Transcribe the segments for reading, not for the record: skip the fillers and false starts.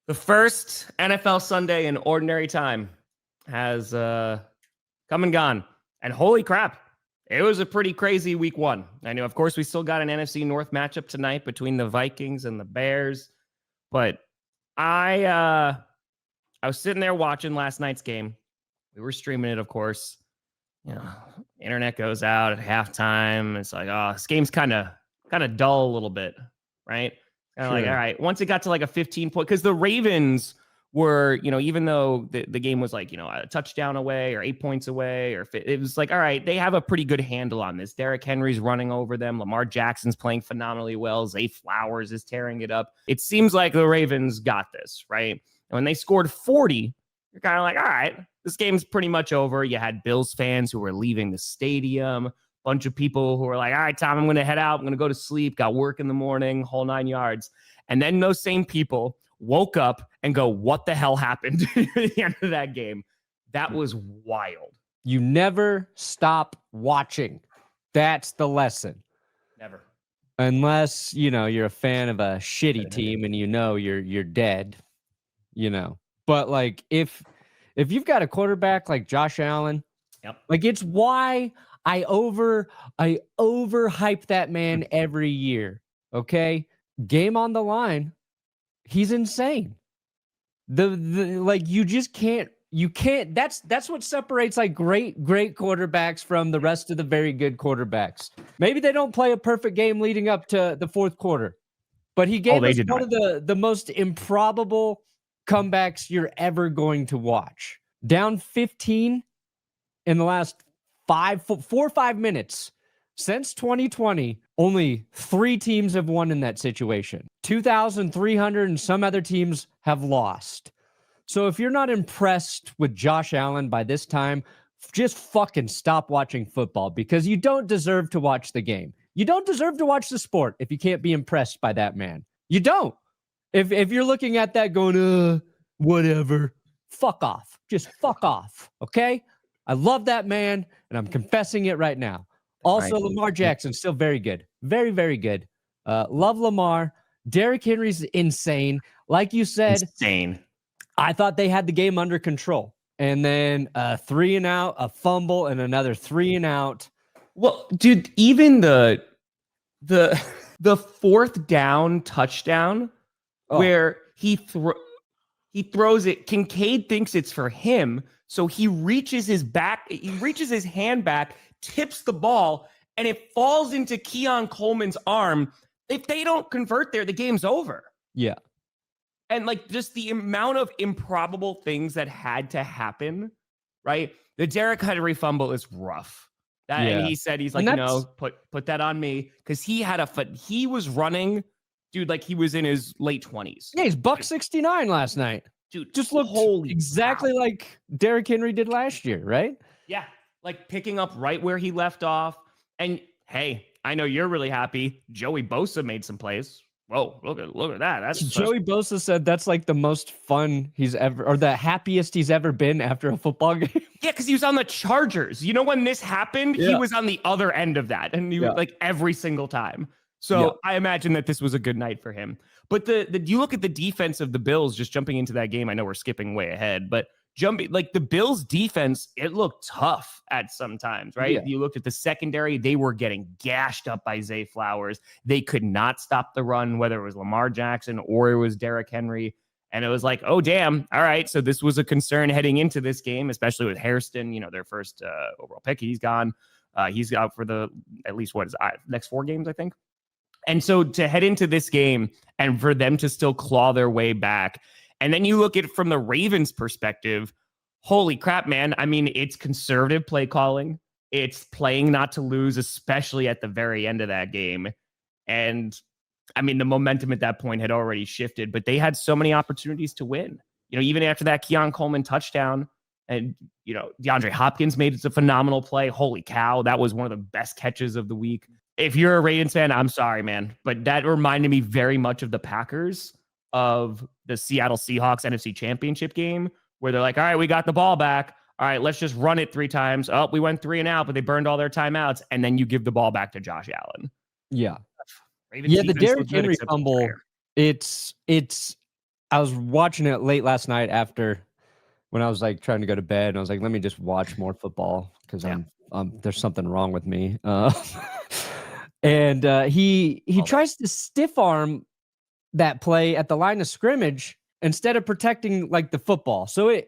The first NFL Sunday in ordinary time has come and gone. And holy crap, it was a pretty crazy week one. I know, of course, we still got an NFC North matchup tonight between the Vikings and the Bears. But I was sitting there watching last night's game. We were streaming it, of course. Internet goes out at halftime. It's like, oh, this game's kind of dull a little bit, right? Sure. Like, all right, once it got to like a 15-point, because the Ravens were, even though the game was like, a touchdown away or 8 points away, it was like, all right, they have a pretty good handle on this. Derrick Henry's running over them. Lamar Jackson's playing phenomenally well. Zay Flowers is tearing it up. It seems like the Ravens got this, right? And when they scored 40, you're kind of like, all right, this game's pretty much over. You had Bills fans who were leaving the stadium. Bunch of people who were like, all right, Tom, I'm going to head out. I'm going to go to sleep. Got work in the morning, whole 9 yards. And then those same people woke up and go, what the hell happened at the end of that game? That was wild. You never stop watching. That's the lesson. Never. Unless, you're a fan of a shitty team and you're dead, But like if you've got a quarterback like Josh Allen, yep. Like it's why I overhype that man every year. Okay. Game on the line. He's insane. You just can't, that's what separates like great quarterbacks from the rest of the very good quarterbacks. Maybe they don't play a perfect game leading up to the fourth quarter, but he gave us one of the most improbable comebacks you're ever going to watch. Down 15 in the last 4 or 5 minutes. Since 2020, only 3 teams have won in that situation. 2,300 and some other teams have lost. So if you're not impressed with Josh Allen by this time, just fucking stop watching football because you don't deserve to watch the game. You don't deserve to watch the sport if you can't be impressed by that man. You don't. If you're looking at that going, whatever, fuck off. Just fuck off, okay? I love that man, and I'm confessing it right now. Also, Lamar Jackson, still very good. Very, very good. Love Lamar. Derrick Henry's insane. Like you said, insane. I thought they had the game under control. And then 3 and out, a fumble, and another 3 and out. Well, dude, even the fourth down touchdown where he throws it, Kincaid thinks it's for him, so he reaches his hand back, tips the ball, and it falls into Keon Coleman's arm. If they don't convert there, the game's over. Yeah. And like just the amount of improbable things that had to happen, right? The Derrick Henry fumble is rough. And he said, he's like, put that on me. Because he was running, dude, like he was in his late 20s. Yeah, he's $169 last night. Dude, just looked exactly like Derrick Henry did last year, right? Yeah, like picking up right where he left off. And hey, I know you're really happy. Joey Bosa made some plays. Whoa, look at that. That's Joey Bosa said that's like the most fun he's ever, or the happiest he's ever been after a football game. Yeah, because he was on the Chargers. You know, when this happened, he was on the other end of that, and like every single time. So I imagine that this was a good night for him. But you look at the defense of the Bills, just jumping into that game. I know we're skipping way ahead, but like the Bills defense, it looked tough at some times, right? Yeah. You looked at the secondary, they were getting gashed up by Zay Flowers. They could not stop the run, whether it was Lamar Jackson or it was Derrick Henry. And it was like, oh, damn. All right. So this was a concern heading into this game, especially with Hairston, their first overall pick. He's gone. He's out for at least next 4 games, I think. And so to head into this game and for them to still claw their way back. And then you look at it from the Ravens perspective. Holy crap, man. I mean, it's conservative play calling. It's playing not to lose, especially at the very end of that game. And I mean, the momentum at that point had already shifted, but they had so many opportunities to win. Even after that Keon Coleman touchdown and, DeAndre Hopkins made it a phenomenal play. Holy cow. That was one of the best catches of the week. If you're a Ravens fan, I'm sorry, man, but that reminded me very much of the Packers of the Seattle Seahawks NFC Championship game, where they're like, all right, we got the ball back. All right, let's just run it 3 times. Oh, we went 3 and out, but they burned all their timeouts. And then you give the ball back to Josh Allen. Yeah. The Derrick Henry fumble, it's was watching it late last night when I was like trying to go to bed, and I was like, let me just watch more football because there's something wrong with me. And he tries to stiff arm that play at the line of scrimmage instead of protecting like the football. So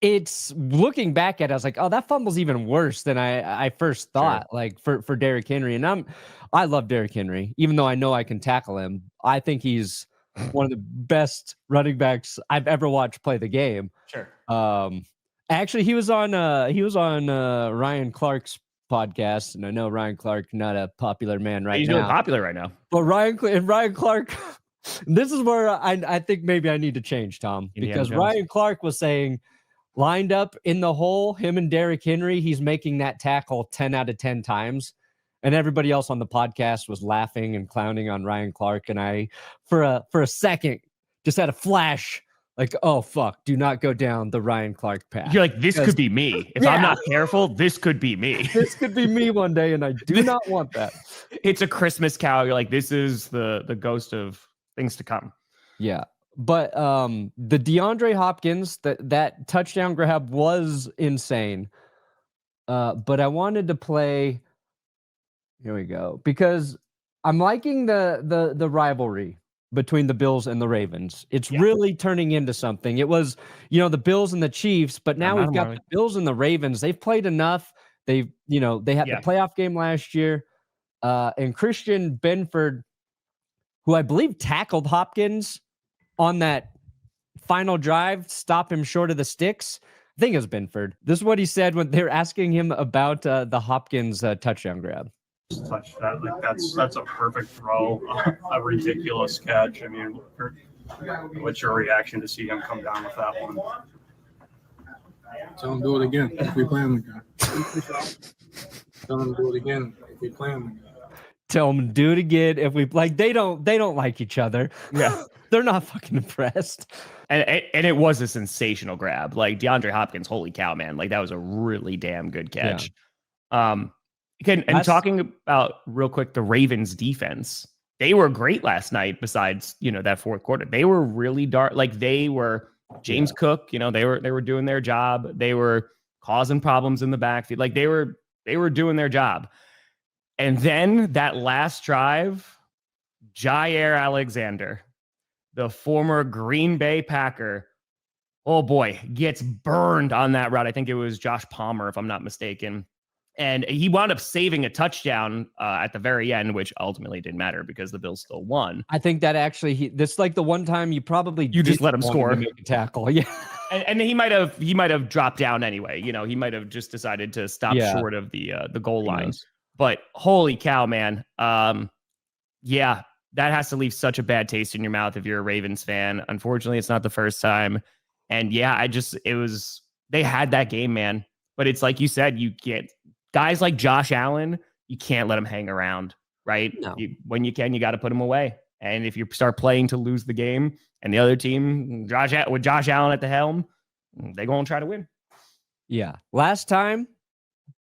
it's looking back at it, I was like, oh, that fumble's even worse than I first thought. Sure. Like for Derrick Henry, and I love Derrick Henry, even though I know I can tackle him. I think he's one of the best running backs I've ever watched play the game. Sure. Actually, he was on Ryan Clark's podcast, and I know Ryan Clark not a popular man right now. He's really popular right now. But Ryan Clark, this is where I think maybe I need to change, Tom, because Ryan Clark was saying, lined up in the hole, him and Derrick Henry, he's making that tackle 10 out of 10 times. And everybody else on the podcast was laughing and clowning on Ryan Clark. And I, for a second, just had a flash like, oh, fuck, do not go down the Ryan Clark path. You're like, this could be me. If I'm not careful, this could be me. This could be me one day, and I do not want that. It's a Christmas cow. You're like, this is the ghost of things to come. Yeah. But the DeAndre Hopkins, that touchdown grab was insane. But I wanted to play. Here we go, because I'm liking the rivalry between the Bills and the Ravens. It's really turning into something. It was, the Bills and the Chiefs, but now we've got the Bills and the Ravens. They've played enough. They had the playoff game last year. And Christian Benford, who I believe tackled Hopkins on that final drive, stop him short of the sticks. I think it was Benford. This is what he said when they were asking him about the Hopkins touchdown grab. Touch that, like that's a perfect throw, a ridiculous catch. I mean, what's your reaction to see him come down with that one? Tell him do it again if we play him again. Tell him do it again if we play him again. Tell them do it again if we like. They don't like each other. Yeah, they're not fucking impressed. And it was a sensational grab. Like DeAndre Hopkins, holy cow, man! Like that was a really damn good catch. Yeah. And talking about real quick the Ravens defense, they were great last night. Besides, that fourth quarter, they were really dark. Like they were James Cook. They were doing their job. They were causing problems in the backfield. Like they were doing their job. And then that last drive, Jair Alexander, the former Green Bay Packer, oh boy, gets burned on that route. I think it was Josh Palmer, if I'm not mistaken. And he wound up saving a touchdown at the very end, which ultimately didn't matter because the Bills still won. I think that actually, this like the one time you just let him score, make a tackle, yeah. And he might have dropped down anyway. He might have just decided to stop short of the goal line. But holy cow, man! That has to leave such a bad taste in your mouth if you're a Ravens fan. Unfortunately, it's not the first time. And they had that game, man. But it's like you said, you can't. Guys like Josh Allen, you can't let them hang around, right? No. When you can, you got to put them away. And if you start playing to lose the game and the other team, with Josh Allen at the helm, they're going to try to win. Yeah. Last time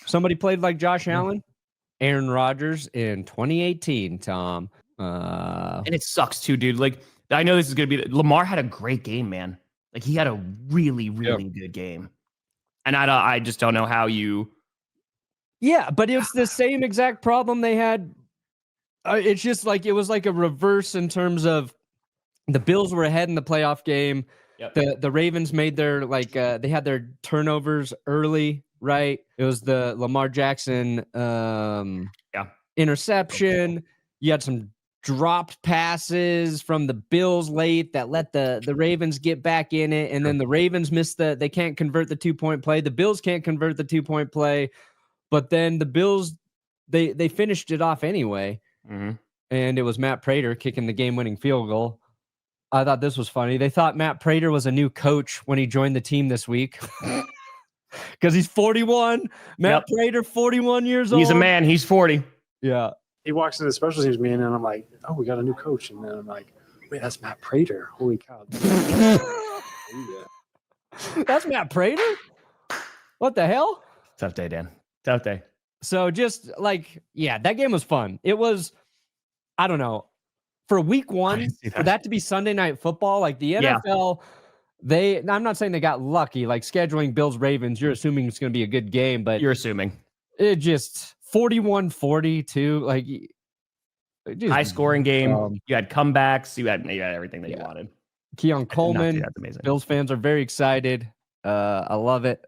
somebody played like Josh Allen, Aaron Rodgers in 2018, Tom. And it sucks too, dude. Like, I know this is going to be... Lamar had a great game, man. Like, he had a really, really good game. And I just don't know how you... Yeah, but it's the same exact problem they had. It's just like it was like a reverse in terms of the Bills were ahead in the playoff game. Yep. The Ravens made their they had their turnovers early, right? It was the Lamar Jackson interception. Okay. You had some dropped passes from the Bills late that let the Ravens get back in it, and then the Ravens they can't convert the 2-point play. The Bills can't convert the 2-point play. But then the Bills, they finished it off anyway. Mm-hmm. And it was Matt Prater kicking the game-winning field goal. I thought this was funny. They thought Matt Prater was a new coach when he joined the team this week. Because he's 41. Matt Prater, 41 years old. He's a man. He's 40. Yeah. He walks into the special teams meeting, and I'm like, oh, we got a new coach. And then I'm like, wait, that's Matt Prater. Holy cow. That's Matt Prater? What the hell? Tough day, Dan. Tough day. So just that game was fun. It was, I don't know, for week one, for that to be Sunday Night Football, like the NFL, I'm not saying they got lucky, like scheduling Bills Ravens, you're assuming it's going to be a good game, but you're assuming it just 41-42, like high scoring game. You had comebacks, you had everything that you wanted. Keon Coleman, that's amazing. Bills fans are very excited. I love it.